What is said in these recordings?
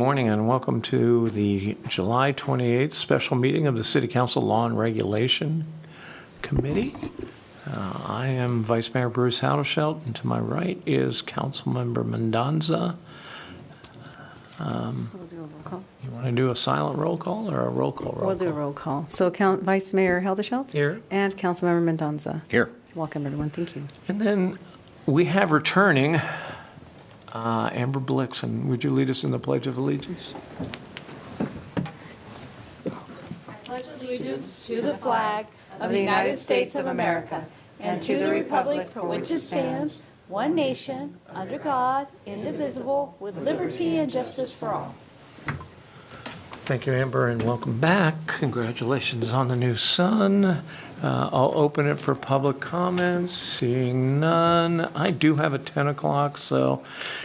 morning and welcome to the July 28th special meeting of the City Council Law and Regulation Committee. I am Vice Mayor Bruce Howdeshelt, and to my right is Councilmember Mendoza. So we'll do a roll call. You want to do a silent roll call or a roll call? We'll do a roll call. So Vice Mayor Howdeshelt? Here. And Councilmember Mendoza? Here. Welcome, everyone. Thank you. And then we have returning Amber Blixen. Would you lead us in the Pledge of Allegiance? I pledge allegiance to the flag of the United States of America and to the republic for which it stands, one nation, under God, indivisible, with liberty and justice for all. Thank you, Amber, and welcome back. Congratulations on the new son. I'll open it for public comments. Seeing none. I do have a 10 o'clock, so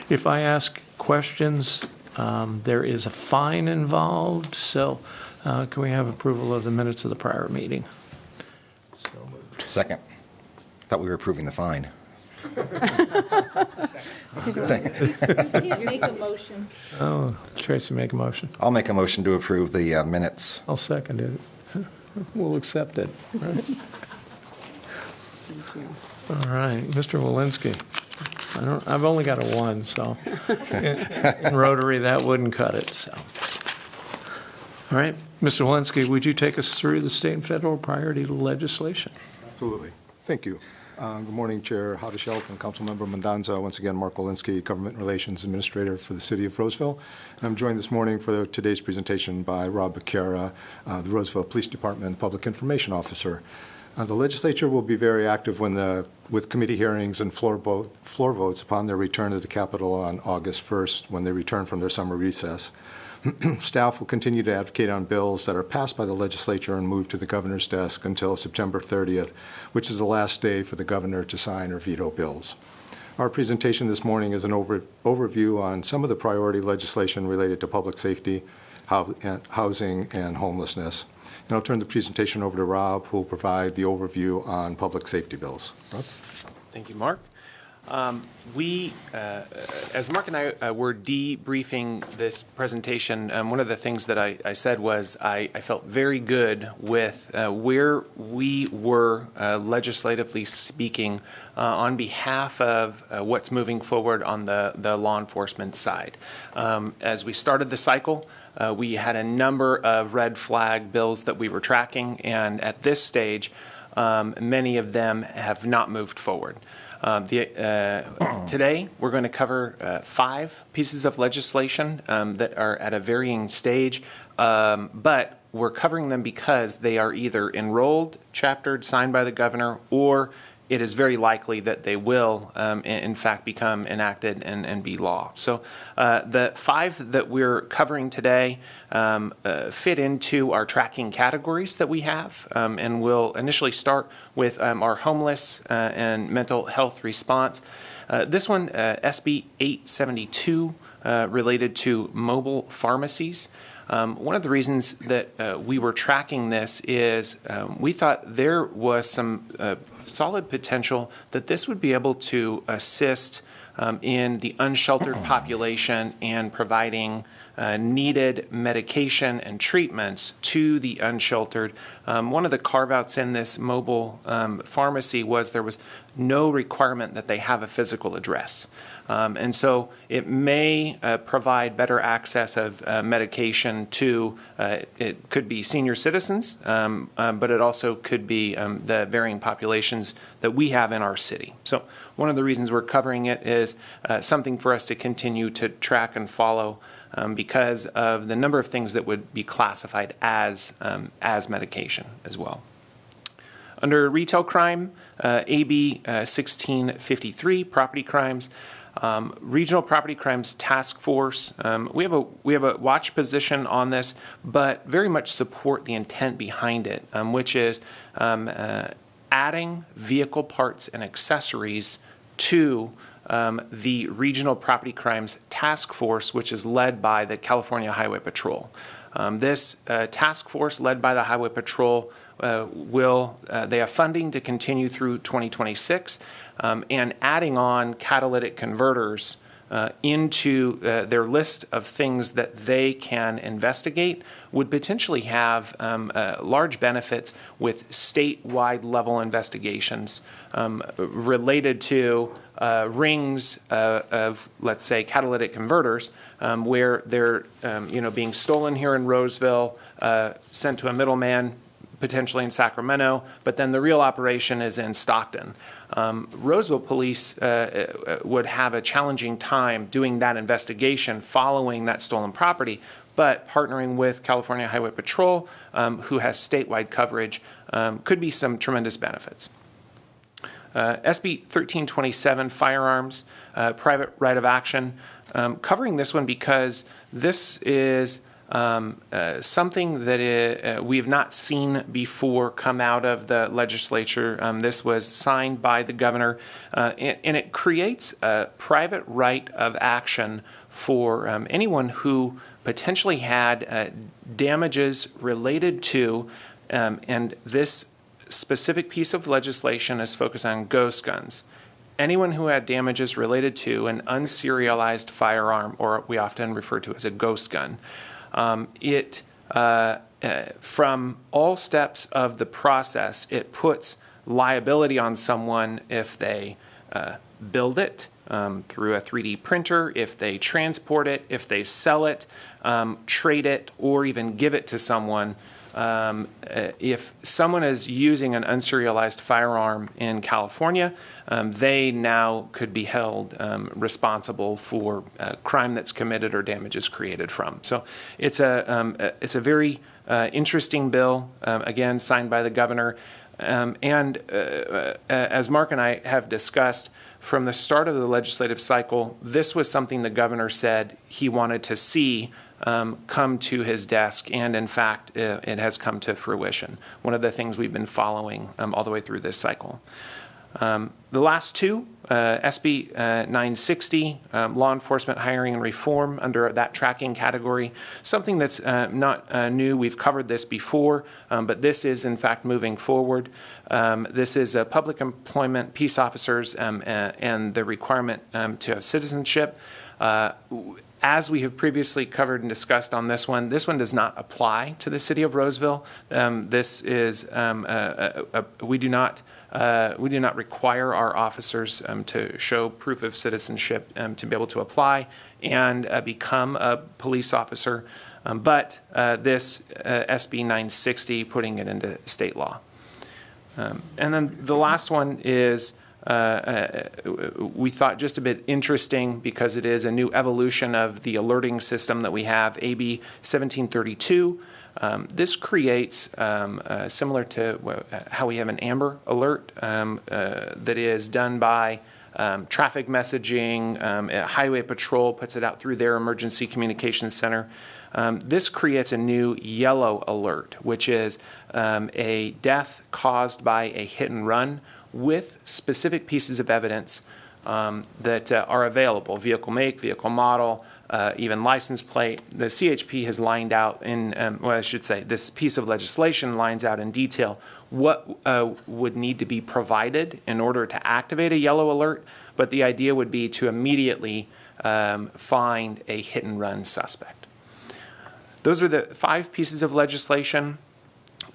if I ask questions, there is a fine involved. So can we have approval of the minutes of the prior meeting? So moved. Second. Thought we were approving the fine. You can't make a motion. Oh, Tracy, make a motion. I'll make a motion to approve the minutes. I'll second it. We'll accept it. Right? Thank you. All right, Mr. Walensky. I've only got a 1, so in Rotary that wouldn't cut it. So, all right, Mr. Walensky, would you take us through the state and federal priority legislation? Absolutely. Thank you. Good morning, Chair Howdeshelt and Councilmember Mendoza. Once again, Mark Walensky, Government Relations Administrator for the City of Roseville. I'm joined this morning for today's presentation by Rob Becker, the Roseville Police Department Public Information Officer. The legislature will be very active with committee hearings and floor votes upon their return to the Capitol on August 1st when they return from their summer recess. Staff will continue to advocate on bills that are passed by the legislature and moved to the governor's desk until September 30th, which is the last day for the governor to sign or veto bills. Our presentation this morning is an overview on some of the priority legislation related to public safety, housing, and homelessness. And I'll turn the presentation over to Rob, who will provide the overview on public safety bills. Rob? Thank you, Mark. As Mark and I were debriefing this presentation, one of the things that I said was I felt very good with where we were legislatively speaking on behalf of what's moving forward on the law enforcement side. As we started the cycle, we had a number of red flag bills that we were tracking, and at this stage, many of them have not moved forward. Today, we're going to cover 5 pieces of legislation that are at a varying stage, but we're covering them because they are either enrolled, chaptered, signed by the governor, or it is very likely that they will, in fact, become enacted and be law. So the 5 that we're covering today fit into our tracking categories that we have, and we'll initially start with our homeless and mental health response. This one, SB 872, related to mobile pharmacies. One of the reasons that we were tracking this is we thought there was some solid potential that this would be able to assist in the unsheltered population and providing needed medication and treatments to the unsheltered. One of the carve-outs in this mobile pharmacy was there was no requirement that they have a physical address. And so it may provide better access of medication to, it could be senior citizens, but it also could be the varying populations that we have in our city. So one of the reasons we're covering it is something for us to continue to track and follow because of the number of things that would be classified as medication as well. Under retail crime, AB 1653, property crimes, Regional Property Crimes Task Force. We have a watch position on this, but very much support the intent behind it, which is adding vehicle parts and accessories to the Regional Property Crimes Task Force, which is led by the California Highway Patrol. This task force led by the Highway Patrol they have funding to continue through 2026, and adding on catalytic converters into their list of things that they can investigate would potentially have large benefits with statewide level investigations related to rings of, let's say, catalytic converters, where they're being stolen here in Roseville, sent to a middleman, potentially in Sacramento, but then the real operation is in Stockton. Roseville police would have a challenging time doing that investigation following that stolen property, but partnering with California Highway Patrol, who has statewide coverage, could be some tremendous benefits. SB 1327, firearms, private right of action, covering this one because this is something that we have not seen before come out of the legislature. This was signed by the governor, and it creates a private right of action for anyone who potentially had damages related to, and this specific piece of legislation is focused on ghost guns. Anyone who had damages related to an unserialized firearm, or we often refer to as a ghost gun, from all steps of the process, it puts liability on someone if they build it through a 3D printer, if they transport it, if they sell it, trade it, or even give it to someone. If someone is using an unserialized firearm in California, they now could be held responsible for crime that's committed or damages created from. So it's a very interesting bill, again, signed by the governor. And as Mark and I have discussed, from the start of the legislative cycle, this was something the governor said he wanted to see come to his desk, and in fact, it has come to fruition. One of the things we've been following all the way through this cycle. The last two, SB 960, law enforcement hiring and reform under that tracking category, something that's not new. We've covered this before, but this is in fact moving forward. This is public employment, peace officers, and the requirement to have citizenship. As we have previously covered and discussed on this one does not apply to the city of Roseville. This is we do not require our officers to show proof of citizenship to be able to apply and become a police officer. But this SB 960, putting it into state law. And then the last one is we thought just a bit interesting because it is a new evolution of the alerting system that we have, AB 1732. This creates, similar to how we have an Amber Alert that is done by traffic messaging, Highway Patrol puts it out through their emergency communications center. This creates a new Yellow Alert, which is a death caused by a hit and run with specific pieces of evidence that are available, vehicle make, vehicle model, even license plate. The CHP has lined out this piece of legislation lines out in detail what would need to be provided in order to activate a yellow alert, but the idea would be to immediately find a hit and run suspect. Those are the 5 pieces of legislation.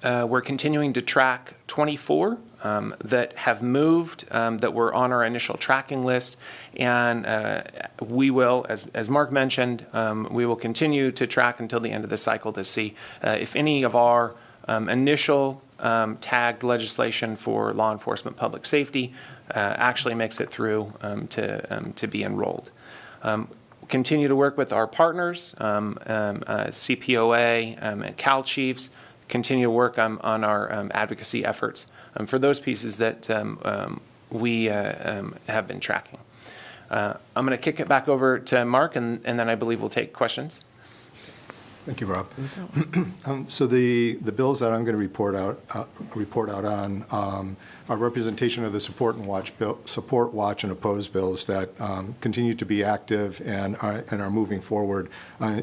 We're continuing to track 24 that have moved, that were on our initial tracking list, and we will, as Mark mentioned, we will continue to track until the end of the cycle to see if any of our initial tagged legislation for law enforcement public safety actually makes it through to be enrolled. Continue to work with our partners, CPOA and Cal Chiefs, continue to work on our advocacy efforts for those pieces that we have been tracking. I'm going to kick it back over to Mark, and then I believe we'll take questions. Thank you, Rob. So the bills that I'm going to report out on are representation of the support watch and opposed bills that continue to be active and are moving forward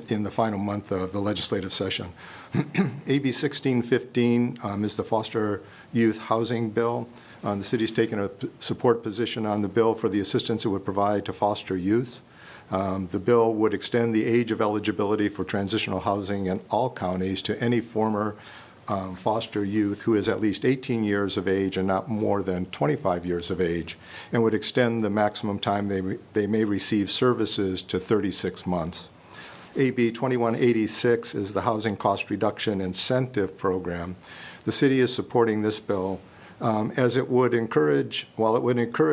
in the final month of the legislative session. AB 1615 is the foster youth housing bill. The city's taken a support position on the bill for the assistance it would provide to foster youth. The bill would extend the age of eligibility for transitional housing in all counties to any former foster youth who is at least 18 years of age and not more than 25 years of age, and would extend the maximum time they may receive services to 36 months. AB 2186 is the Housing Cost Reduction Incentive Program. The city is supporting this bill as it would encourage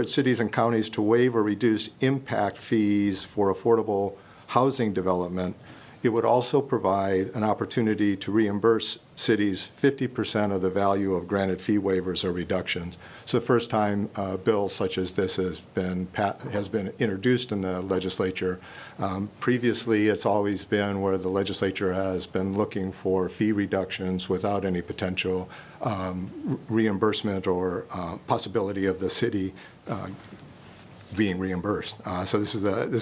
cities and counties to waive or reduce impact fees for affordable housing development. It would also provide an opportunity to reimburse cities 50% of the value of granted fee waivers or reductions. So the first time a bill such as this has been introduced in the legislature. Previously, it's always been where the legislature has been looking for fee reductions without any potential reimbursement or possibility of the city being reimbursed. So this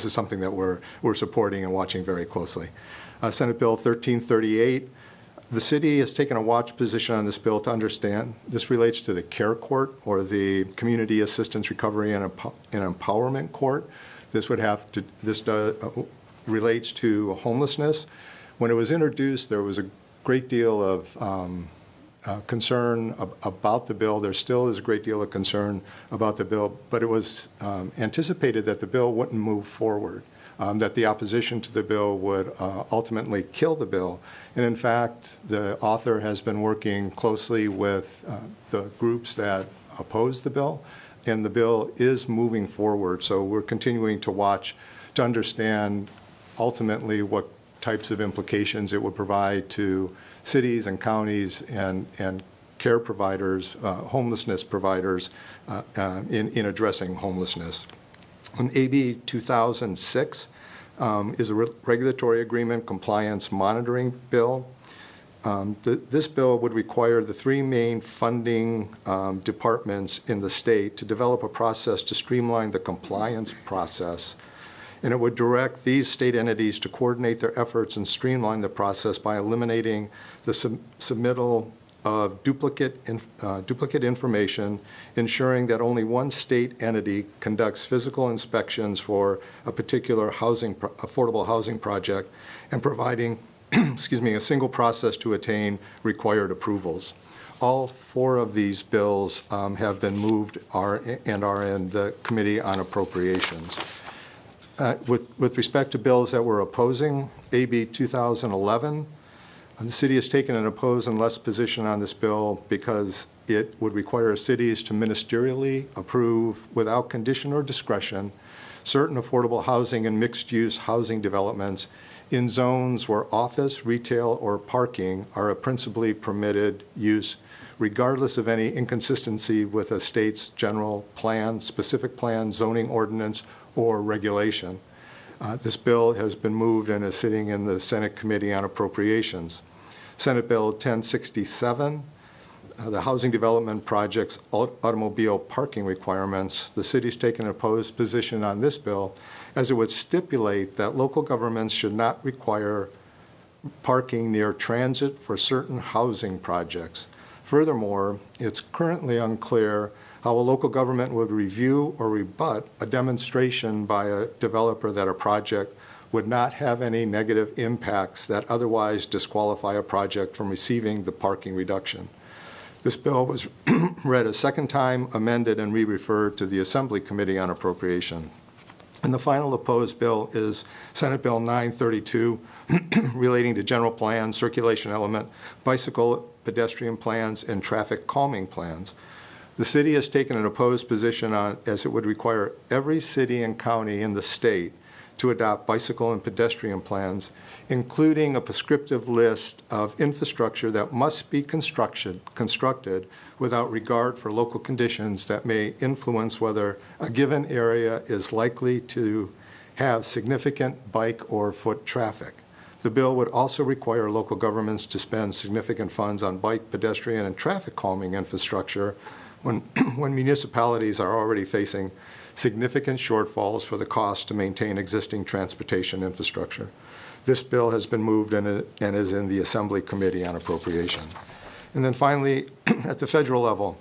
is something that we're supporting and watching very closely. Senate Bill 1338, the city has taken a watch position on this bill to understand. This relates to the CARE Court, or the Community Assistance Recovery and Empowerment Court. This relates to homelessness. When it was introduced, there was a great deal of concern about the bill. There still is a great deal of concern about the bill, but it was anticipated that the bill wouldn't move forward, that the opposition to the bill would ultimately kill the bill. And in fact, the author has been working closely with the groups that oppose the bill, and the bill is moving forward. So we're continuing to watch to understand ultimately what types of implications it would provide to cities and counties and care providers, homelessness providers in addressing homelessness. And AB 2006 is a regulatory agreement compliance monitoring bill. This bill would require the three main funding departments in the state to develop a process to streamline the compliance process. And it would direct these state entities to coordinate their efforts and streamline the process by eliminating the submittal of duplicate information, ensuring that only one state entity conducts physical inspections for a particular affordable housing project, and providing a single process to attain required approvals. All four of these bills have been moved and are in the Committee on Appropriations. With respect to bills that we're opposing, AB 2011, the city has taken an oppose and less position on this bill because it would require cities to ministerially approve, without condition or discretion, certain affordable housing and mixed-use housing developments in zones where office, retail, or parking are a principally permitted use, regardless of any inconsistency with a state's general plan, specific plan, zoning ordinance, or regulation. This bill has been moved and is sitting in the Senate Committee on Appropriations. Senate Bill 1067, the Housing Development Project's automobile parking requirements. The city's taken an opposed position on this bill, as it would stipulate that local governments should not require parking near transit for certain housing projects. Furthermore, it's currently unclear how a local government would review or rebut a demonstration by a developer that a project would not have any negative impacts that otherwise disqualify a project from receiving the parking reduction. This bill was read a second time, amended, and re-referred to the Assembly Committee on Appropriation. And the final opposed bill is Senate Bill 932, relating to general plans, circulation element, bicycle pedestrian plans, and traffic calming plans. The city has taken an opposed position on, as it would require every city and county in the state to adopt bicycle and pedestrian plans, including a prescriptive list of infrastructure that must be constructed without regard for local conditions that may influence whether a given area is likely to have significant bike or foot traffic. The bill would also require local governments to spend significant funds on bike, pedestrian, and traffic calming infrastructure when municipalities are already facing significant shortfalls for the cost to maintain existing transportation infrastructure. This bill has been moved and is in the Assembly Committee on Appropriation. And then finally, at the federal level,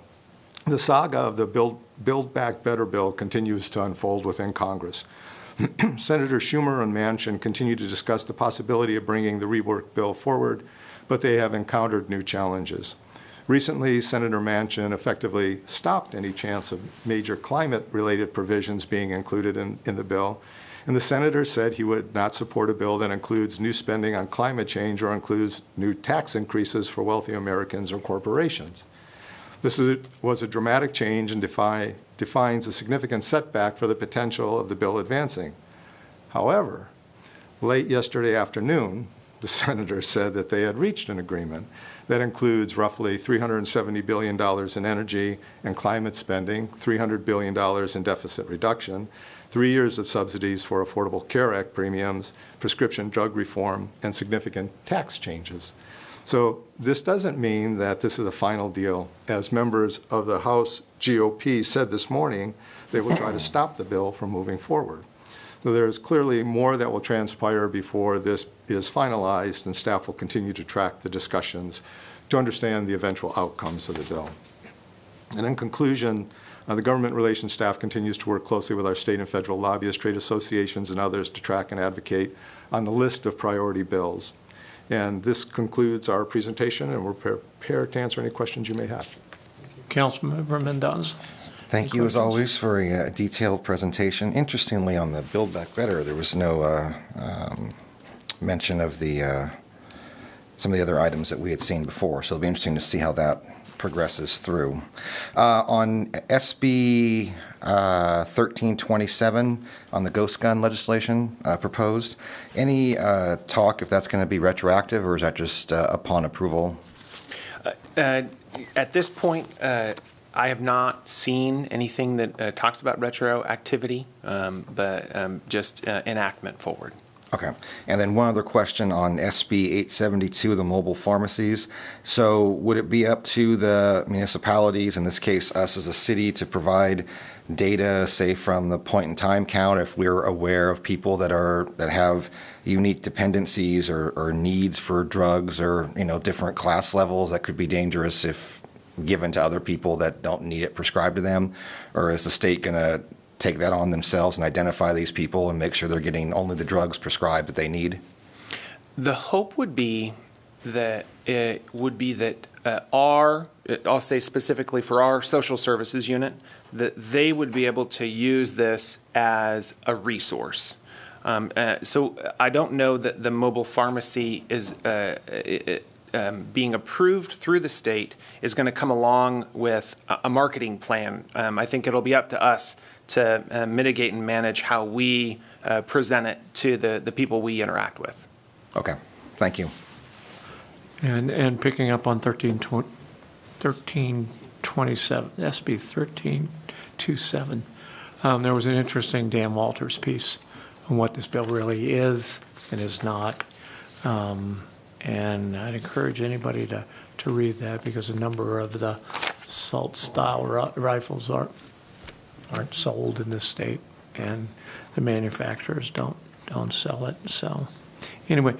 the saga of the Build Back Better bill continues to unfold within Congress. Senator Schumer and Manchin continue to discuss the possibility of bringing the rework bill forward, but they have encountered new challenges. Recently, Senator Manchin effectively stopped any chance of major climate-related provisions being included in the bill, and the senator said he would not support a bill that includes new spending on climate change or includes new tax increases for wealthy Americans or corporations. This was a dramatic change and defines a significant setback for the potential of the bill advancing. However, late yesterday afternoon, the senator said that they had reached an agreement that includes roughly $370 billion in energy and climate spending, $300 billion in deficit reduction, 3 years of subsidies for Affordable Care Act premiums, prescription drug reform, and significant tax changes. So this doesn't mean that this is a final deal. As members of the House GOP said this morning, they will try to stop the bill from moving forward. So there's clearly more that will transpire before this is finalized, and staff will continue to track the discussions to understand the eventual outcomes of the bill. And in conclusion, the government relations staff continues to work closely with our state and federal lobbyists, trade associations, and others to track and advocate on the list of priority bills. And this concludes our presentation, and we're prepared to answer any questions you may have. Councilmember Mendoza. Thank you, as always, for a detailed presentation. Interestingly, on the Build Back Better, there was no mention of some of the other items that we had seen before, so it'll be interesting to see how that progresses through. On SB 1327, on the ghost gun legislation proposed, any talk if that's going to be retroactive, or is that just upon approval? At this point, I have not seen anything that talks about retroactivity, but just enactment forward. Okay. And then one other question on SB 872, the mobile pharmacies. So would it be up to the municipalities, in this case us as a city, to provide data, say from the point in time count, if we're aware of people that have unique dependencies or needs for drugs, or different class levels that could be dangerous if given to other people that don't need it prescribed to them? Or is the state going to take that on themselves and identify these people and make sure they're getting only the drugs prescribed that they need? The hope would be that I'll say specifically for our social services unit, that they would be able to use this as a resource. So I don't know that the mobile pharmacy is being approved through the state is going to come along with a marketing plan. I think it'll be up to us to mitigate and manage how we present it to the people we interact with. Okay, thank you. And picking up on 1327, SB 1327, there was an interesting Dan Walters piece on what this bill really is and is not. And I'd encourage anybody to read that, because a number of the assault-style rifles aren't sold in this state, and the manufacturers don't sell it. So anyway,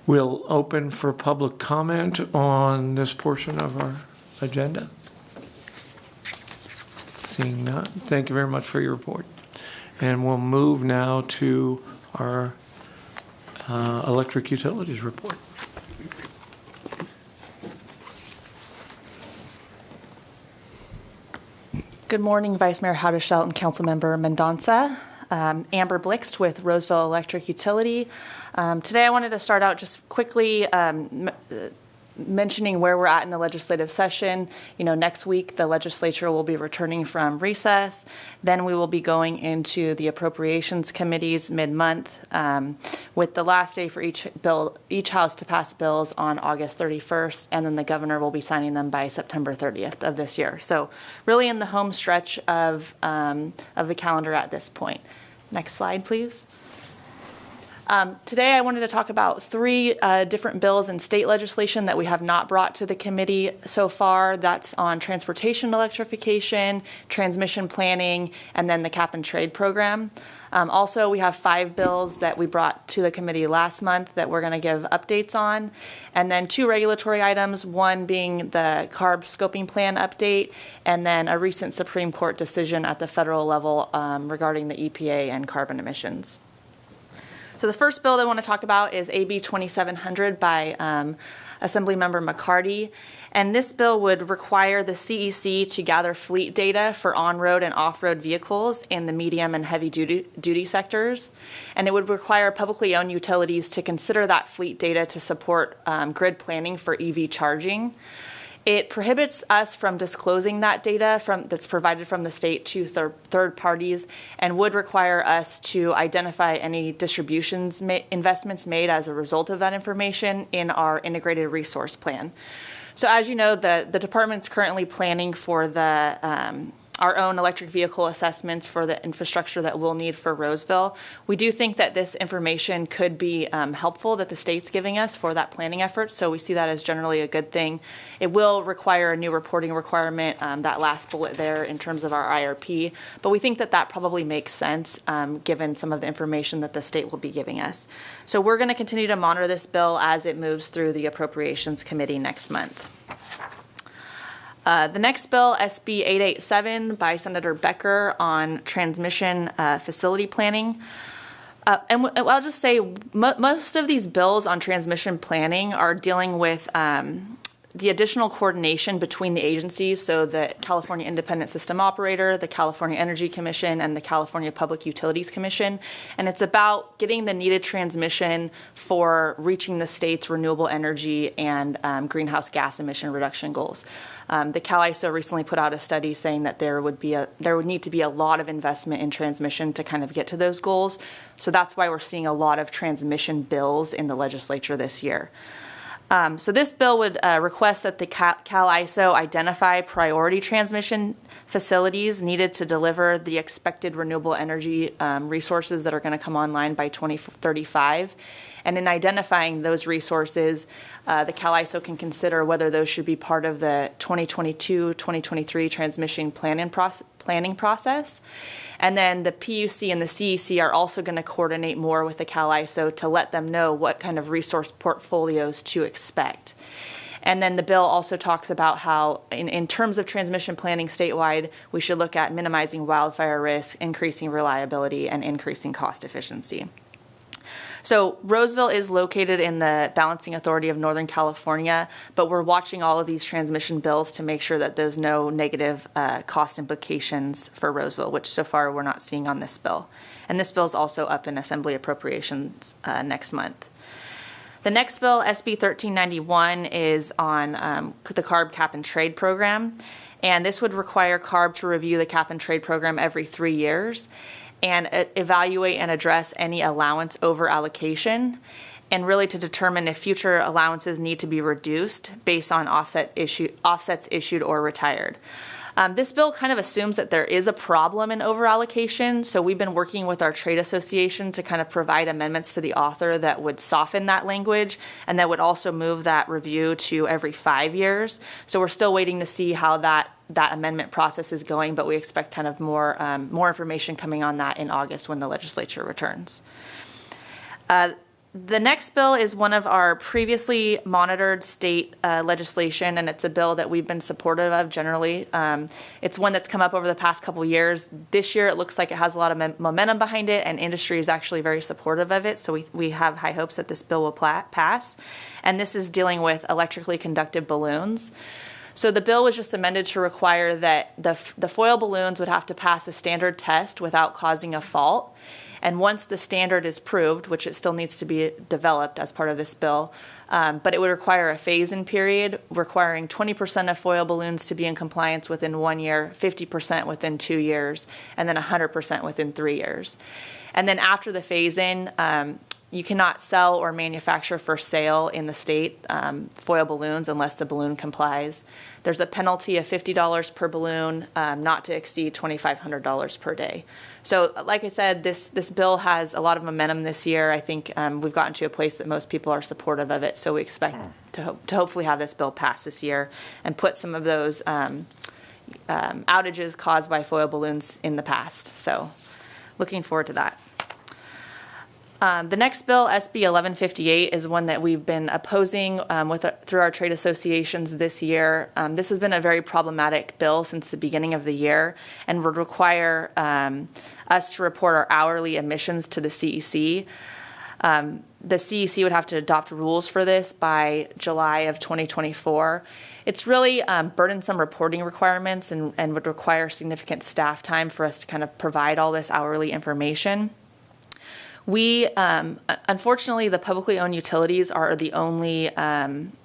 we'll open for public comment on this portion of our agenda. Seeing none, thank you very much for your report. And we'll move now to our electric utilities report. Good morning, Vice Mayor Haudeshelt and Councilmember Mendoza. Amber Blixt with Roseville Electric Utility. Today I wanted to start out just quickly mentioning where we're at in the legislative session. Next week the legislature will be returning from recess. Then we will be going into the appropriations committees mid-month, with the last day for each house to pass bills on August 31st, and then the governor will be signing them by September 30th of this year. So really in the home stretch of the calendar at this point. Next slide, please. Today, I wanted to talk about three different bills in state legislation that we have not brought to the committee so far. That's on transportation electrification, transmission planning, and then the cap and trade program. Also, we have 5 bills that we brought to the committee last month that we're going to give updates on, and then 2 regulatory items, one being the Carb scoping plan update, and then a recent Supreme Court decision at the federal level regarding the EPA and carbon emissions. So the first bill that I want to talk about is AB 2700 by Assemblymember McCarty. And this bill would require the CEC to gather fleet data for on-road and off-road vehicles in the medium and heavy-duty sectors. And it would require publicly owned utilities to consider that fleet data to support grid planning for EV charging. It prohibits us from disclosing that data that's provided from the state to third parties, and would require us to identify any distributions investments made as a result of that information in our integrated resource plan. So as you know, the department's currently planning for our own electric vehicle assessments for the infrastructure that we'll need for Roseville. We do think that this information could be helpful that the state's giving us for that planning effort, so we see that as generally a good thing. It will require a new reporting requirement, that last bullet there in terms of our IRP, but we think that that probably makes sense given some of the information that the state will be giving us. So we're going to continue to monitor this bill as it moves through the Appropriations Committee next month. The next bill, SB 887 by Senator Becker on transmission facility planning. And I'll just say most of these bills on transmission planning are dealing with the additional coordination between the agencies, so the California Independent System Operator, the California Energy Commission, and the California Public Utilities Commission. And it's about getting the needed transmission for reaching the state's renewable energy and greenhouse gas emission reduction goals. The CalISO recently put out a study saying that there would need to be a lot of investment in transmission to kind of get to those goals. So that's why we're seeing a lot of transmission bills in the legislature this year. So this bill would request that the CalISO identify priority transmission facilities needed to deliver the expected renewable energy resources that are going to come online by 2035. And in identifying those resources, the CalISO can consider whether those should be part of the 2022-2023 transmission planning process. And then the PUC and the CEC are also going to coordinate more with the CalISO to let them know what kind of resource portfolios to expect. And then the bill also talks about how, in terms of transmission planning statewide, we should look at minimizing wildfire risk, increasing reliability, and increasing cost efficiency. So Roseville is located in the Balancing Authority of Northern California, but we're watching all of these transmission bills to make sure that there's no negative cost implications for Roseville, which so far we're not seeing on this bill. And this bill is also up in Assembly Appropriations next month. The next bill, SB 1391, is on the Carb cap and trade program. And this would require Carb to review the cap and trade program every 3 years and evaluate and address any allowance over allocation, and really to determine if future allowances need to be reduced based on offsets issued or retired. This bill kind of assumes that there is a problem in over-allocation, so we've been working with our trade association to kind of provide amendments to the author that would soften that language and that would also move that review to every 5 years. So we're still waiting to see how that amendment process is going, but we expect kind of more information coming on that in August when the legislature returns. The next bill is one of our previously monitored state legislation, and it's a bill that we've been supportive of generally. It's one that's come up over the past couple years. This year, it looks like it has a lot of momentum behind it, and industry is actually very supportive of it, so we have high hopes that this bill will pass. And this is dealing with electrically conductive balloons. So the bill was just amended to require that the foil balloons would have to pass a standard test without causing a fault. And once the standard is proved, which it still needs to be developed as part of this bill, but it would require a phase-in period, requiring 20% of foil balloons to be in compliance within 1 year, 50% within 2 years, and then 100% within 3 years. And then after the phase-in, you cannot sell or manufacture for sale in the state foil balloons unless the balloon complies. There's a penalty of $50 per balloon, not to exceed $2,500 per day. So like I said, this bill has a lot of momentum this year. I think we've gotten to a place that most people are supportive of it, so we expect to hopefully have this bill pass this year and put some of those outages caused by foil balloons in the past. So looking forward to that. The next bill, SB 1158, is one that we've been opposing through our trade associations this year. This has been a very problematic bill since the beginning of the year and would require us to report our hourly emissions to the CEC. The CEC would have to adopt rules for this by July of 2024. It's really burdensome reporting requirements and would require significant staff time for us to kind of provide all this hourly information. We, unfortunately, the publicly owned utilities are the only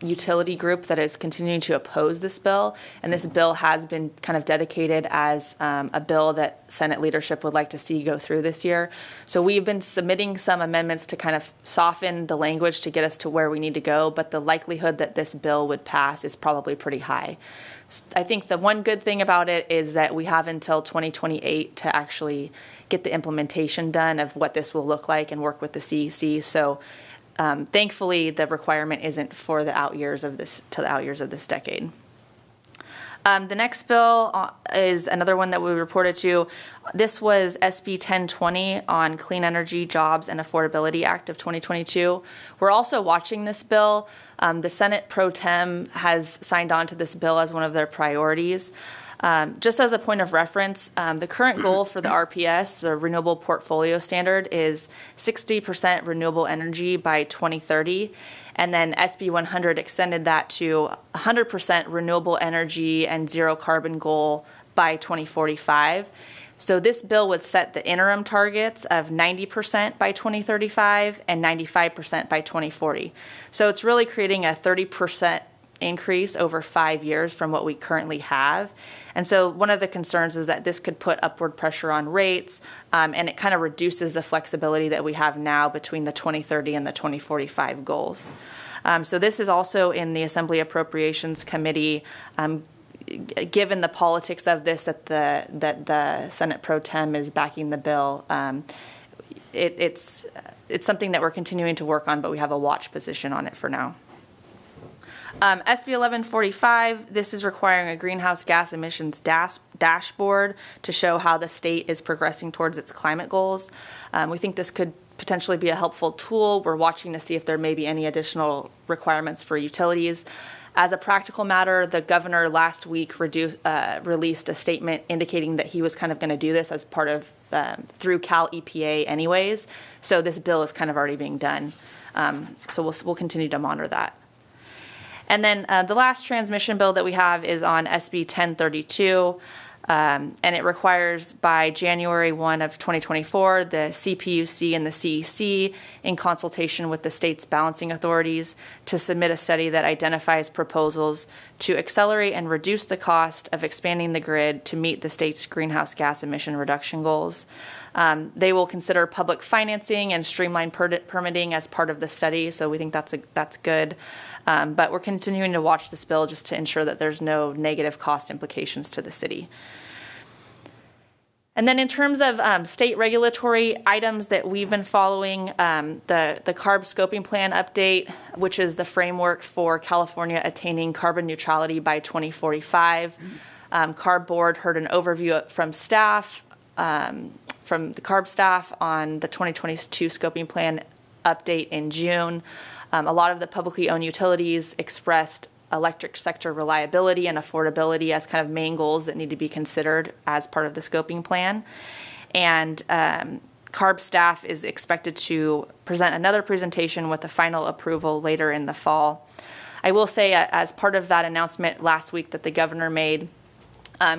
utility group that is continuing to oppose this bill, and this bill has been kind of dedicated as a bill that Senate leadership would like to see go through this year. So we've been submitting some amendments to kind of soften the language to get us to where we need to go, but the likelihood that this bill would pass is probably pretty high. I think the one good thing about it is that we have until 2028 to actually get the implementation done of what this will look like and work with the CEC. So thankfully, the requirement isn't for the out years of this decade. The next bill is another one that we reported to. This was SB 1020 on Clean Energy, Jobs, and Affordability Act of 2022. We're also watching this bill. The Senate Pro Tem has signed on to this bill as one of their priorities. Just as a point of reference, the current goal for the RPS, the Renewable Portfolio Standard, is 60% renewable energy by 2030. And then SB 100 extended that to 100% renewable energy and zero carbon goal by 2045. So this bill would set the interim targets of 90% by 2035 and 95% by 2040. So it's really creating a 30% increase over 5 years from what we currently have. And so one of the concerns is that this could put upward pressure on rates, and it kind of reduces the flexibility that we have now between the 2030 and the 2045 goals. So this is also in the Assembly Appropriations Committee. Given the politics of this, that the Senate Pro Tem is backing the bill, it's something that we're continuing to work on, but we have a watch position on it for now. SB 1145, this is requiring a greenhouse gas emissions dashboard to show how the state is progressing towards its climate goals. We think this could potentially be a helpful tool. We're watching to see if there may be any additional requirements for utilities. As a practical matter, the governor last week released a statement indicating that he was kind of going to do this as part of through Cal EPA anyways. So this bill is kind of already being done. So we'll continue to monitor that. And then the last transmission bill that we have is on SB 1032, and it requires by January 1 of 2024, the CPUC and the CEC, in consultation with the state's balancing authorities, to submit a study that identifies proposals to accelerate and reduce the cost of expanding the grid to meet the state's greenhouse gas emission reduction goals. They will consider public financing and streamline permitting as part of the study, so we think that's good. But we're continuing to watch this bill just to ensure that there's no negative cost implications to the city. And then in terms of state regulatory items that we've been following, the Carb scoping plan update, which is the framework for California attaining carbon neutrality by 2045. Carb board heard an overview from staff, from the Carb staff on the 2022 scoping plan update in June. A lot of the publicly owned utilities expressed electric sector reliability and affordability as kind of main goals that need to be considered as part of the scoping plan. And Carb staff is expected to present another presentation with the final approval later in the fall. I will say, as part of that announcement last week that the governor made,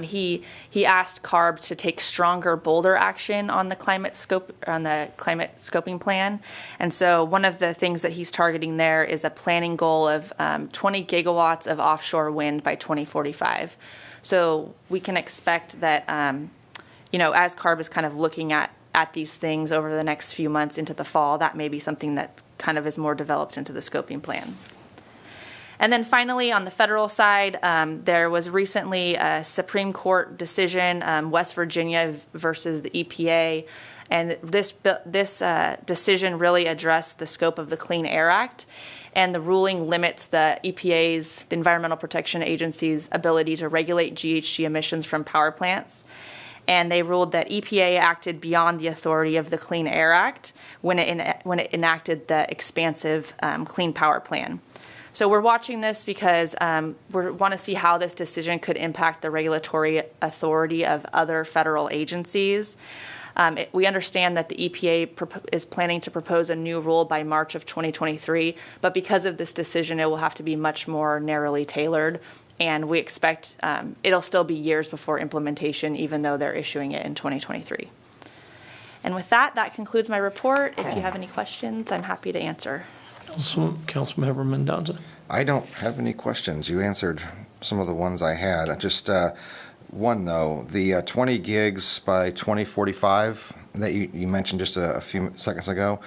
he asked Carb to take stronger, bolder action on the climate scoping plan. And so one of the things that he's targeting there is a planning goal of 20 gigawatts of offshore wind by 2045. So we can expect that, as Carb is kind of looking at at these things over the next few months into the fall, that may be something that kind of is more developed into the scoping plan. And then finally, on the federal side, there was recently a Supreme Court decision, West Virginia versus the EPA, and this decision really addressed the scope of the Clean Air Act, and the ruling limits the EPA's, the Environmental Protection Agency's, ability to regulate GHG emissions from power plants. And they ruled that EPA acted beyond the authority of the Clean Air Act when it enacted the expansive Clean Power Plan. So we're watching this because we want to see how this decision could impact the regulatory authority of other federal agencies. We understand that the EPA is planning to propose a new rule by March of 2023, but because of this decision, it will have to be much more narrowly tailored, and we expect it'll still be years before implementation, even though they're issuing it in 2023. And with that, that concludes my report. If you have any questions, I'm happy to answer. Councilmember Mendoza. I don't have any questions. You answered some of the ones I had. Just one, though, the 20 gigs by 2045 that you mentioned just a few seconds ago,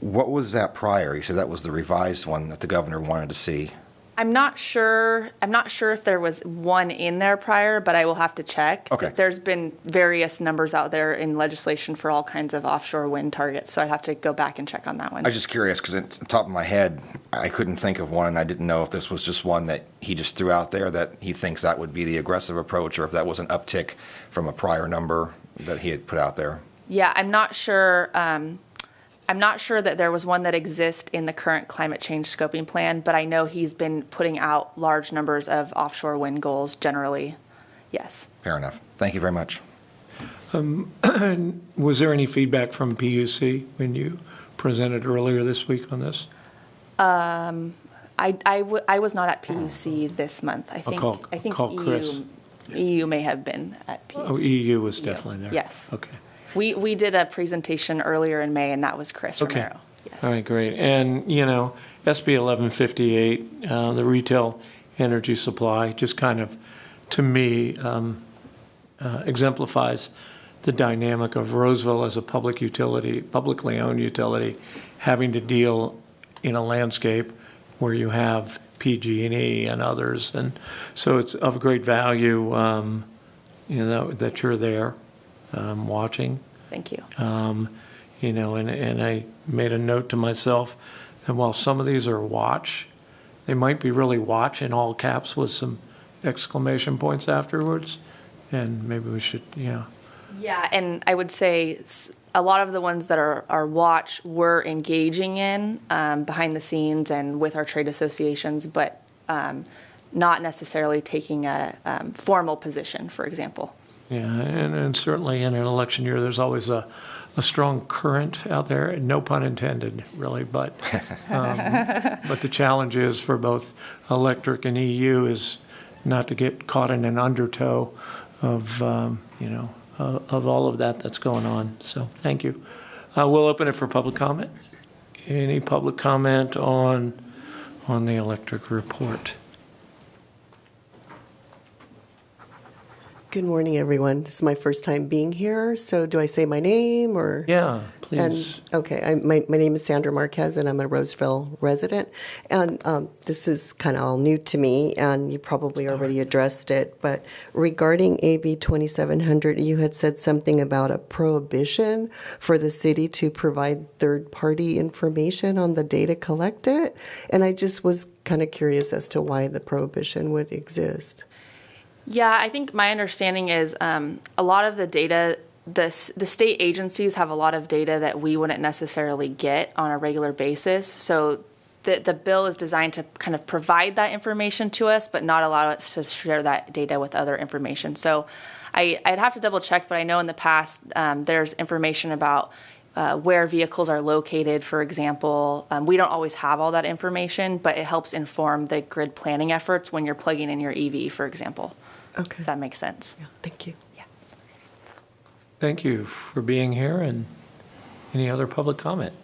what was that prior? You said that was the revised one that the governor wanted to see. I'm not sure if there was one in there prior, but I will have to check. Okay. There's been various numbers out there in legislation for all kinds of offshore wind targets, so I'd have to go back and check on that one. I was just curious because at the top of my head, I couldn't think of one, and I didn't know if this was just one that he just threw out there that he thinks that would be the aggressive approach, or if that was an uptick from a prior number that he had put out there. Yeah, I'm not sure. I'm not sure that there was one that exists in the current climate change scoping plan, but I know he's been putting out large numbers of offshore wind goals generally. Yes. Fair enough. Thank you very much. Was there any feedback from PUC when you presented earlier this week on this? I was not at PUC this month. I think call Chris. EU may have been at PUC. Oh, EU was definitely there. Yes. Okay. We did a presentation earlier in May, and that was Chris Okay. Romero. Yes. All right, great. And, SB 1158, the retail energy supply, just kind of, to me, exemplifies the dynamic of Roseville as a public utility, publicly owned utility, having to deal in a landscape where you have PG&E and others. And so it's of great value, that you're there. Watching. Thank you. And I made a note to myself that while some of these are watch, they might be really watch in all caps with some exclamation points afterwards. And maybe we should, Yeah, and I would say a lot of the ones that are watch we're engaging in behind the scenes and with our trade associations, but not necessarily taking a formal position, for example. Yeah, and certainly in an election year, there's always a strong current out there, no pun intended, really, but the challenge is for both electric and EU is not to get caught in an undertow of, of all of that's going on. So thank you. We'll open it for public comment. Any public comment on the electric report? Good morning, everyone. This is my first time being here, so do I say my name or? Yeah, please. Okay, my name is Sandra Marquez, and I'm a Roseville resident. And this is kind of all new to me, and you probably already addressed it. But regarding AB 2700, you had said something about a prohibition for the city to provide third-party information on the data collected. And I just was kind of curious as to why the prohibition would exist. Yeah, I think my understanding is a lot of the data, the state agencies have a lot of data that we wouldn't necessarily get on a regular basis. So the bill is designed to kind of provide that information to us, but not allow us to share that data with other information. So I'd have to double check, but I know in the past there's information about where vehicles are located, for example. We don't always have all that information, but it helps inform the grid planning efforts when you're plugging in your EV, for example. Okay. If that makes sense. Yeah, thank you. Yeah. Thank you for being here, and any other public comment?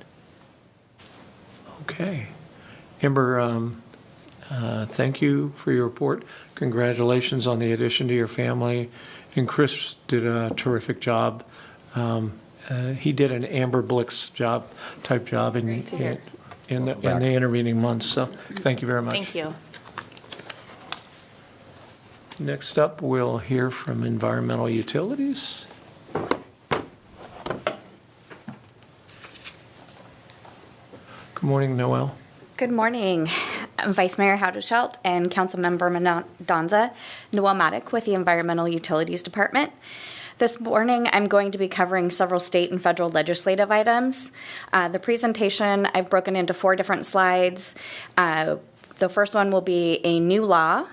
Okay. Amber, thank you for your report. Congratulations on the addition to your family. And Chris did a terrific job he did an Amber Blix type job in the intervening months. So thank you very much. Thank you. Next up, we'll hear from Environmental Utilities. Good morning, Noel. Good morning, Vice Mayor Howdeshelt and Councilmember Mendoza. Noel Maddock with the Environmental Utilities Department. This morning, I'm going to be covering several state and federal legislative items. The presentation I've broken into 4 different slides. The first one will be a new law,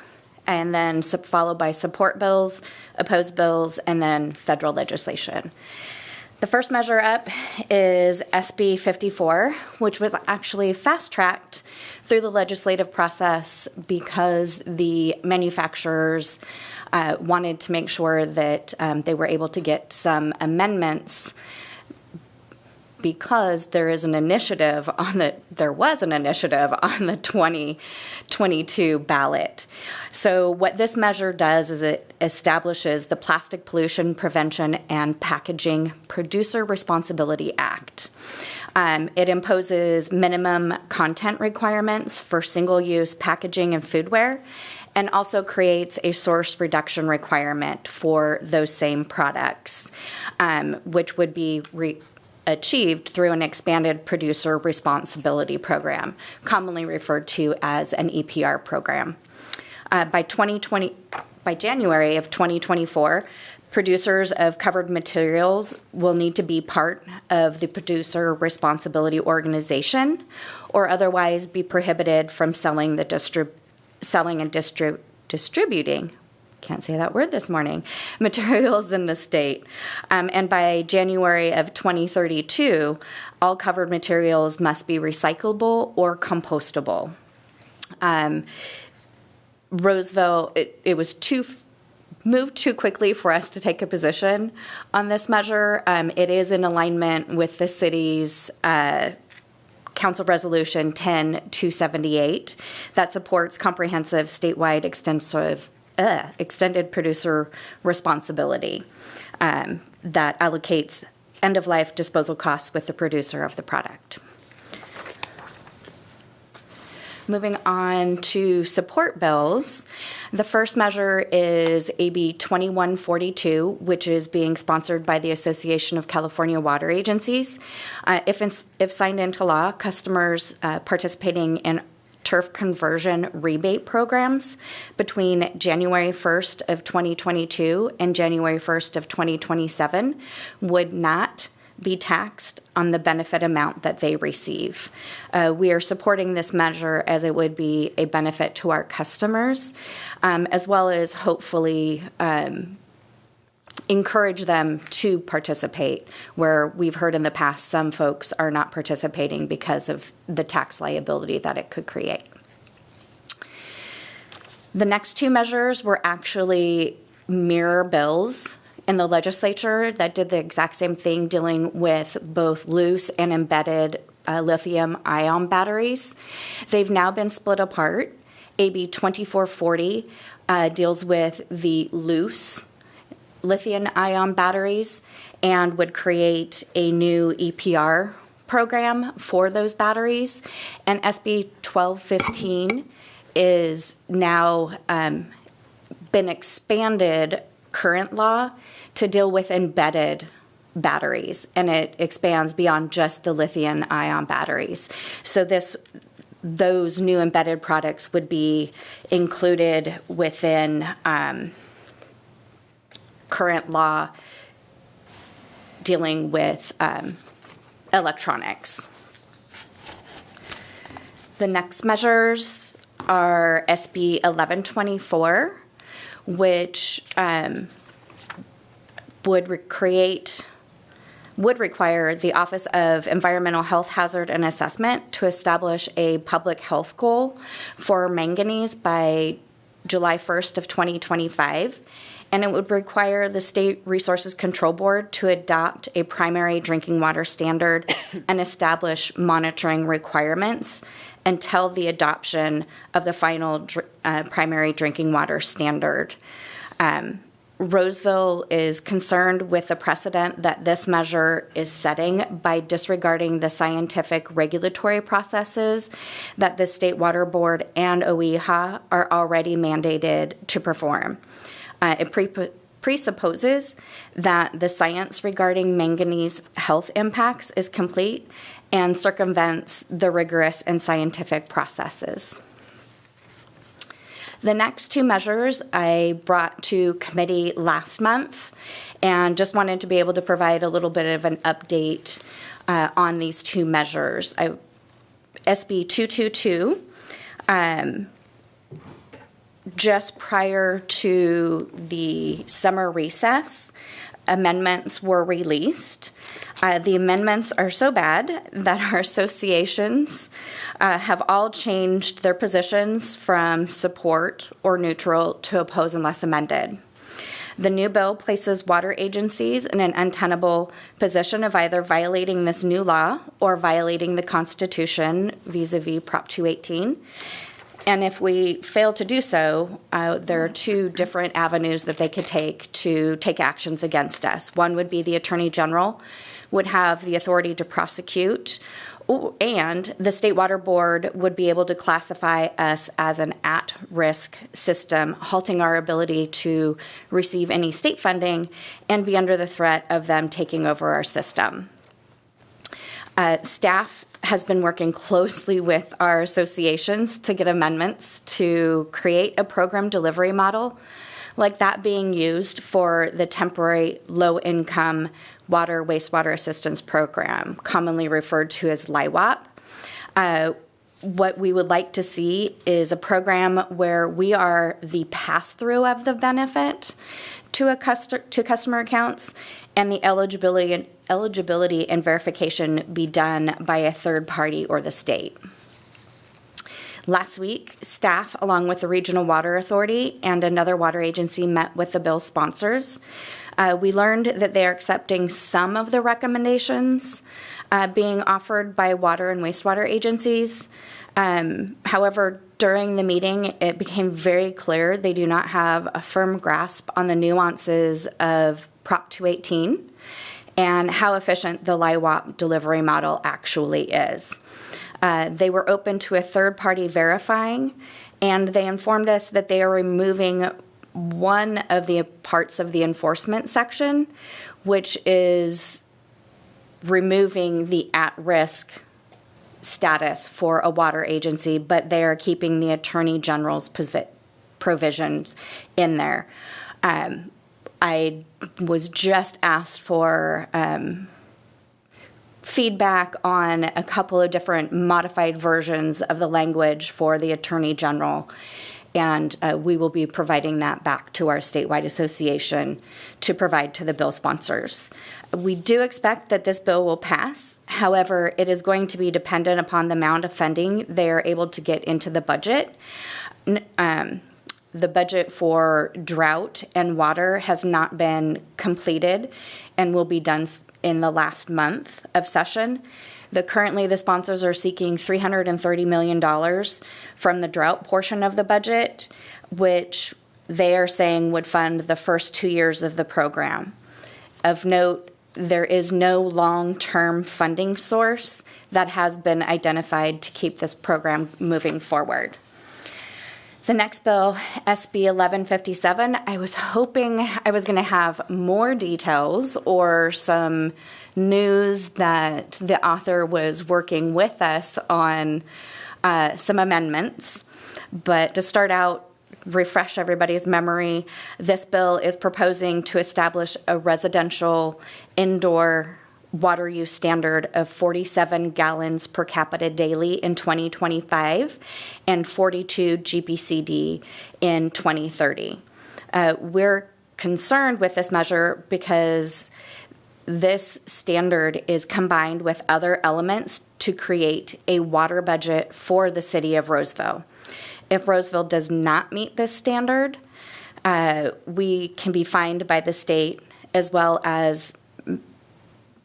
and then followed by support bills, opposed bills, and then federal legislation. The first measure up is SB 54, which was actually fast-tracked through the legislative process because the manufacturers wanted to make sure that they were able to get some amendments because there was an initiative on the 2022 ballot. So what this measure does is it establishes the Plastic Pollution Prevention and Packaging Producer Responsibility Act. It imposes minimum content requirements for single-use packaging and foodware, and also creates a source reduction requirement for those same products, which would be achieved through an expanded producer responsibility program, commonly referred to as an EPR program. By January of 2024, producers of covered materials will need to be part of the producer responsibility organization or otherwise be prohibited from selling and distributing, can't say that word this morning, materials in the state. And by January of 2032, all covered materials must be recyclable or compostable. Roseville, it was moved too quickly for us to take a position on this measure. It is in alignment with the city's Council Resolution 10278 that supports comprehensive statewide extended producer responsibility that allocates end-of-life disposal costs with the producer of the product. Moving on to support bills, the first measure is AB 2142, which is being sponsored by the Association of California Water Agencies. If signed into law, customers participating in turf conversion rebate programs between January 1st of 2022 and January 1st of 2027 would not be taxed on the benefit amount that they receive. We are supporting this measure as it would be a benefit to our customers, as well as hopefully encourage them to participate, where we've heard in the past some folks are not participating because of the tax liability that it could create. The next 2 measures were actually mirror bills in the legislature that did the exact same thing, dealing with both loose and embedded lithium-ion batteries. They've now been split apart. AB 2440 deals with the loose lithium-ion batteries and would create a new EPR program for those batteries. And SB 1215 is now been expanded current law to deal with embedded batteries, and it expands beyond just the lithium-ion batteries. So those new embedded products would be included within current law dealing with electronics. The next measures are SB 1124, which would require the Office of Environmental Health Hazard and Assessment to establish a public health goal for manganese by July 1st of 2025. And it would require the State Resources Control Board to adopt a primary drinking water standard and establish monitoring requirements until the adoption of the final primary drinking water standard. Roseville is concerned with the precedent that this measure is setting by disregarding the scientific regulatory processes that the State Water Board and OEHA are already mandated to perform. It presupposes that the science regarding manganese health impacts is complete and circumvents the rigorous and scientific processes. The next two measures I brought to committee last month, and just wanted to be able to provide a little bit of an update on these two measures. SB 222, just prior to the summer recess, amendments were released. The amendments are so bad that our associations have all changed their positions from support or neutral to oppose unless amended. The new bill places water agencies in an untenable position of either violating this new law or violating the Constitution vis-a-vis Prop 218. And if we fail to do so, there are two different avenues that they could take to take actions against us. One would be the Attorney General would have the authority to prosecute, and the State Water Board would be able to classify us as an at-risk system, halting our ability to receive any state funding and be under the threat of them taking over our system. Staff has been working closely with our associations to get amendments to create a program delivery model like that being used for the temporary low-income water wastewater assistance program, commonly referred to as LIWAP. What we would like to see is a program where we are the pass-through of the benefit to customer accounts, and the eligibility and verification be done by a third party or the state. Last week, staff, along with the Regional Water Authority and another water agency, met with the bill sponsors. We learned that they are accepting some of the recommendations being offered by water and wastewater agencies. However, during the meeting, it became very clear they do not have a firm grasp on the nuances of Prop 218 and how efficient the LIWAP delivery model actually is. They were open to a third party verifying, and they informed us that they are removing one of the parts of the enforcement section, which is removing the at-risk status for a water agency, but they are keeping the Attorney General's provisions in there. I was just asked for feedback on a couple of different modified versions of the language for the Attorney General, and we will be providing that back to our statewide association to provide to the bill sponsors. We do expect that this bill will pass. However, it is going to be dependent upon the amount of funding they are able to get into the budget. The budget for drought and water has not been completed and will be done in the last month of session. Currently, the sponsors are seeking $330 million from the drought portion of the budget, which they are saying would fund the first 2 years of the program. Of note, there is no long-term funding source that has been identified to keep this program moving forward. The next bill, SB 1157, I was hoping I was going to have more details or some news that the author was working with us on some amendments. But to start out, refresh everybody's memory, this bill is proposing to establish a residential indoor water use standard of 47 gallons per capita daily in 2025 and 42 GPCD in 2030. We're concerned with this measure because this standard is combined with other elements to create a water budget for the city of Roseville. If Roseville does not meet this standard, we can be fined by the state, as well as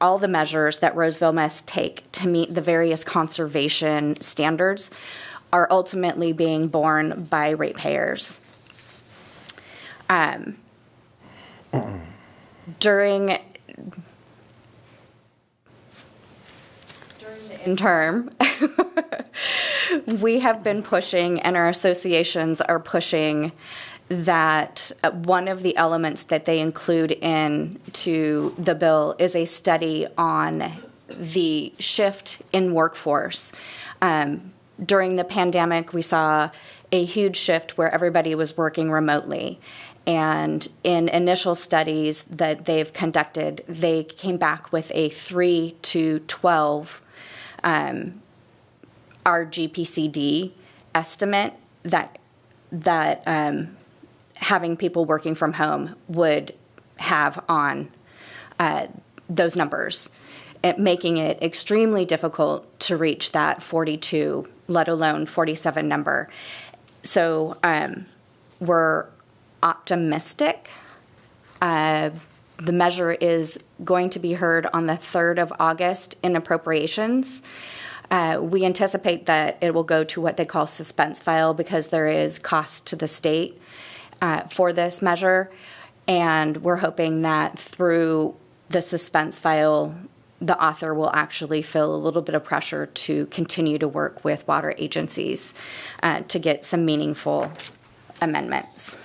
all the measures that Roseville must take to meet the various conservation standards are ultimately being borne by ratepayers. during the interim, we have been pushing, and our associations are pushing, that one of the elements that they include into the bill is a study on the shift in workforce. During the pandemic, we saw a huge shift where everybody was working remotely. And in initial studies that they've conducted, they came back with a 3 to 12 RGPCD estimate that having people working from home would have on those numbers, making it extremely difficult to reach that 42, let alone 47 number. So we're optimistic. The measure is going to be heard on the 3rd of August in appropriations. We anticipate that it will go to what they call suspense file because there is cost to the state for this measure. And we're hoping that through the suspense file, the author will actually feel a little bit of pressure to continue to work with water agencies to get some meaningful amendments.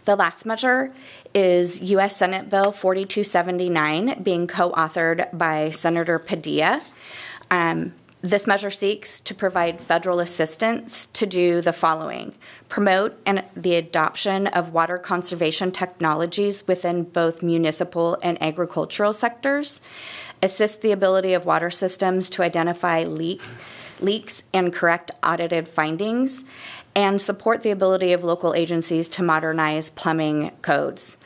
The last measure is U.S. Senate Bill 4279, being co-authored by Senator Padilla. This measure seeks to provide federal assistance to do the following: promote the adoption of water conservation technologies within both municipal and agricultural sectors, assist the ability of water systems to identify leaks and correct audited findings, and support the ability of local agencies to modernize plumbing codes.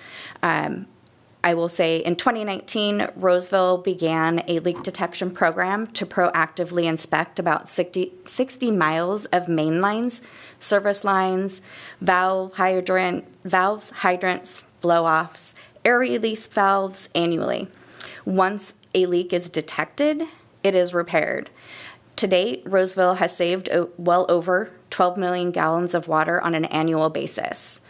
I will say in 2019, Roseville began a leak detection program to proactively inspect about 60 miles of main lines, service lines, valves, hydrants, blow-offs, air release valves annually. Once a leak is detected, it is repaired. To date, Roseville has saved well over 12 million gallons of water on an annual basis.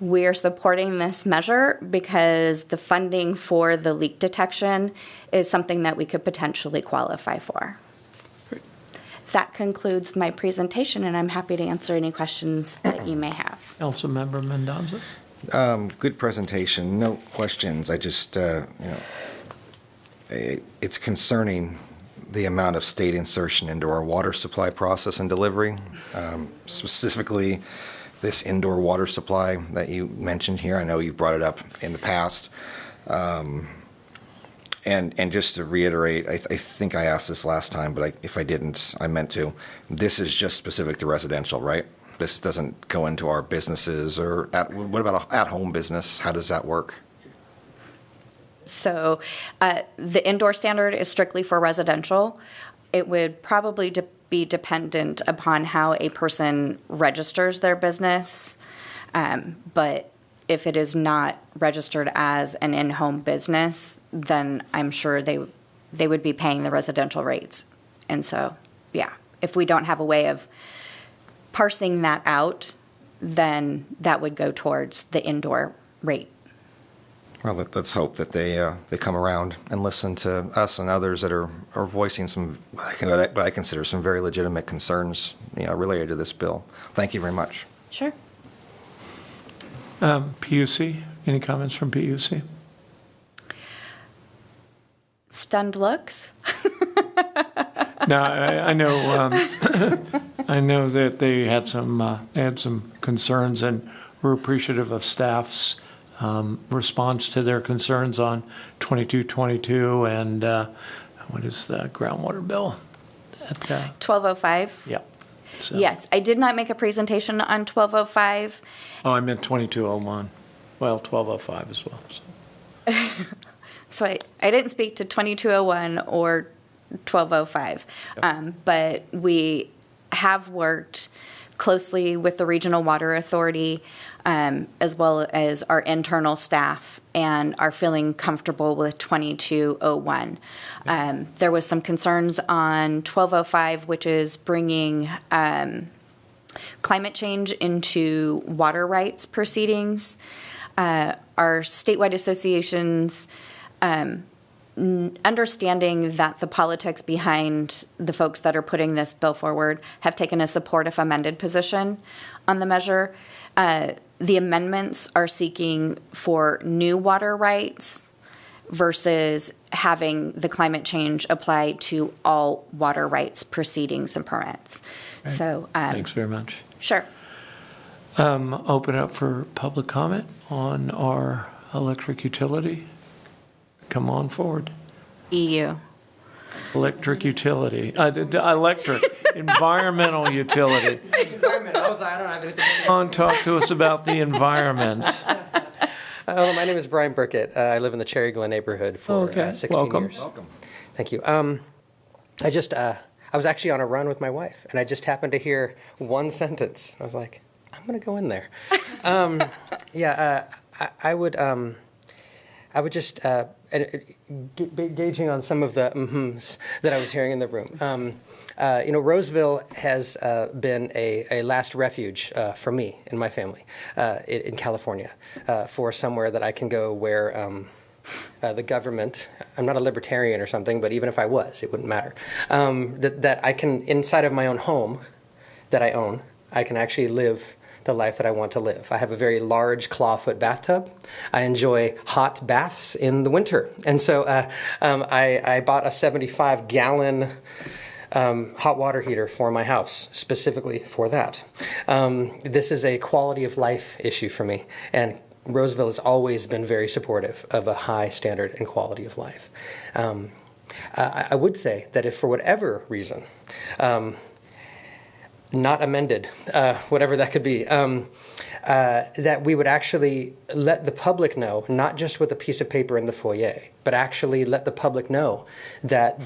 We are supporting this measure because the funding for the leak detection is something that we could potentially qualify for. Great. That concludes my presentation, and I'm happy to answer any questions that you may have. Councilmember Mendoza? Good presentation. No questions. I just, it's concerning the amount of state insertion into our water supply process and delivery, specifically this indoor water supply that you mentioned here. I know you brought it up in the past. And just to reiterate, I think I asked this last time, but if I didn't, I meant to. This is just specific to residential, right? This doesn't go into our businesses or what about an at-home business? How does that work? So the indoor standard is strictly for residential. It would probably be dependent upon how a person registers their business. But if it is not registered as an in-home business, then I'm sure they would be paying the residential rates. And so, yeah, if we don't have a way of parsing that out, then that would go towards the indoor rate. Well, let's hope that they come around and listen to us and others that are voicing some, what I consider some very legitimate concerns, related to this bill. Thank you very much. Sure. PUC, any comments from PUC? Stunned looks. No, I know. I know that they had some concerns, and we're appreciative of staff's response to their concerns on 2222 and what is the groundwater bill? 1205. Yep. So. Yes, I did not make a presentation on 1205. Oh, I meant 2201. Well, 1205 as well. So, So I didn't speak to 2201 or 1205, but we have worked closely with the Regional Water Authority as well as our internal staff, and are feeling comfortable with 2201. There was some concerns on 1205, which is bringing climate change into water rights proceedings. our statewide associations understanding that the politics behind the folks that are putting this bill forward have taken a support if amended position on the measure. The amendments are seeking for new water rights versus having the climate change apply to all water rights proceedings and permits. Right. So, Thanks very much. Sure. Open up for public comment on our electric utility. Come on forward. EU. Electric utility, electric, environmental utility. Environment. I don't have anything. Come on, talk to us about the environment. My name is Brian Burkett. I live in the Cherry Glen neighborhood for 16 Welcome. years. Welcome. Thank you. I was actually on a run with my wife, and I just happened to hear one sentence. I was like, I'm going to go in there. I would just, gauging on some of the mm-hms that I was hearing in the room. Roseville has been a last refuge for me and my family in California, for somewhere that I can go where the government, I'm not a libertarian or something, but even if I was, it wouldn't matter, that I can, inside of my own home that I own, I can actually live the life that I want to live. I have a very large clawfoot bathtub. I enjoy hot baths in the winter. And so I bought a 75-gallon hot water heater for my house, specifically for that. This is a quality of life issue for me. And Roseville has always been very supportive of a high standard and quality of life. I would say that if for whatever reason, not amended, whatever that could be, that we would actually let the public know, not just with a piece of paper in the foyer, but actually let the public know that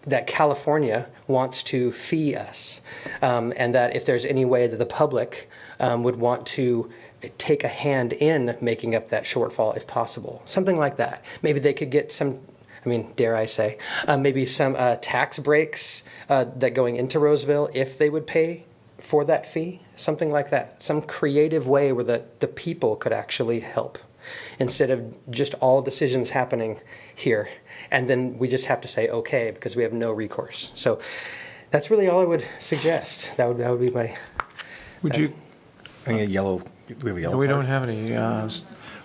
that California wants to fee us, and that if there's any way that the public would want to take a hand in making up that shortfall if possible, something like that. Maybe they could get some, dare I say, maybe some tax breaks that going into Roseville if they would pay for that fee, something like that. Some creative way where the people could actually help instead of just all decisions happening here. And then we just have to say, okay, because we have no recourse. So that's really all I would suggest. That would be my... I think a yellow, do we have a yellow We card? don't have any,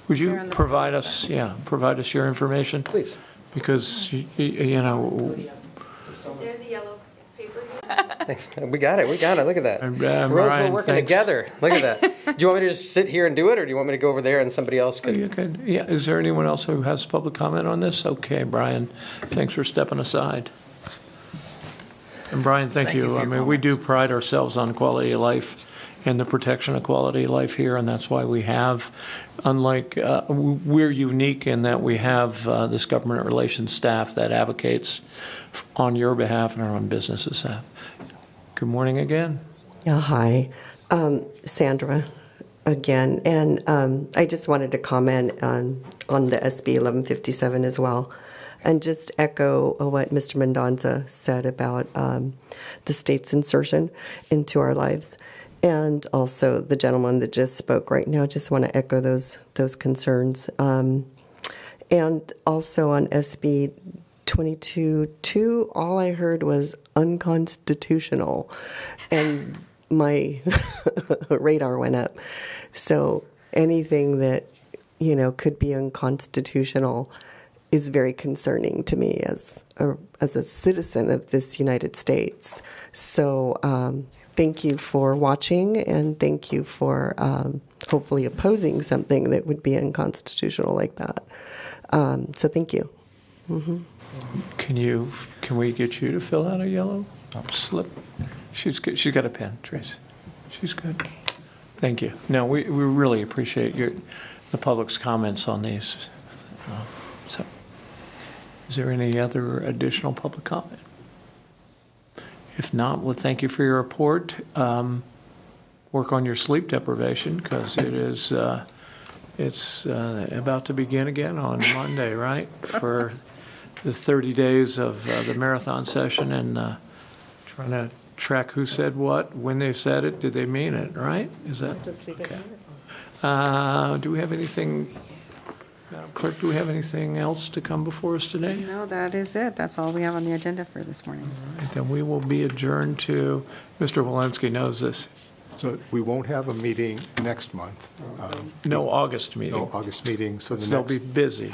would you provide us your information? Please. Because, There's the yellow paper. Thanks. We got it. Look at that. Brian, Roseville working thanks. together. Look at that. Do you want me to just sit here and do it, or do you want me to go over there and somebody else could? You could, yeah. Is there anyone else who has public comment on this? Okay, Brian, thanks for stepping aside. And Brian, thank you. We do pride ourselves on quality of life and the protection of quality of life here, and that's why we have, unlike, we're unique in that we have this government relations staff that advocates on your behalf and our own businesses' behalf. Good morning again. Yeah, hi. Sandra again. And I just wanted to comment on the SB 1157 as well, and just echo what Mr. Mendonza said about the state's insertion into our lives. And also the gentleman that just spoke right now, just want to echo those concerns. And also on SB 22-2, all I heard was unconstitutional, and my radar went up. So anything that, could be unconstitutional is very concerning to me as a citizen of this United States. So thank you for watching, and thank you for hopefully opposing something that would be unconstitutional like that. So thank you. Mm-hmm. Can we get you to fill out a yellow slip? She's got a pen, Trace. She's good. Thank you. No, we really appreciate the public's comments on these. So, is there any other additional public comment? If not, well, thank you for your report. Work on your sleep deprivation, because it's about to begin again on Monday, right? For the 30 days of the marathon session, and trying to track who said what, when they said it, did they mean it, right? Is that okay? Do we have anything, Madam Clerk, do we have anything else to come before us today? No, that is it. That's all we have on the agenda for this morning. Right, then we will be adjourned to, Mr. Walensky knows this, So we won't have a meeting next month. no August meeting. No August meeting, so the They'll be next, busy,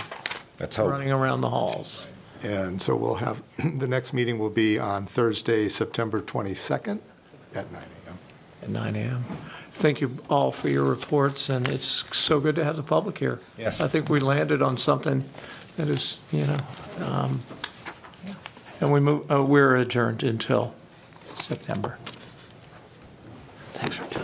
Let's hope. running around the halls. and so we'll have, the next meeting will be on Thursday, September 22nd at 9 a.m. At 9 a.m. Thank you all for your reports, and it's so good to have the public here. Yes. I think we landed on something that is, and we're adjourned until September. Thanks for doing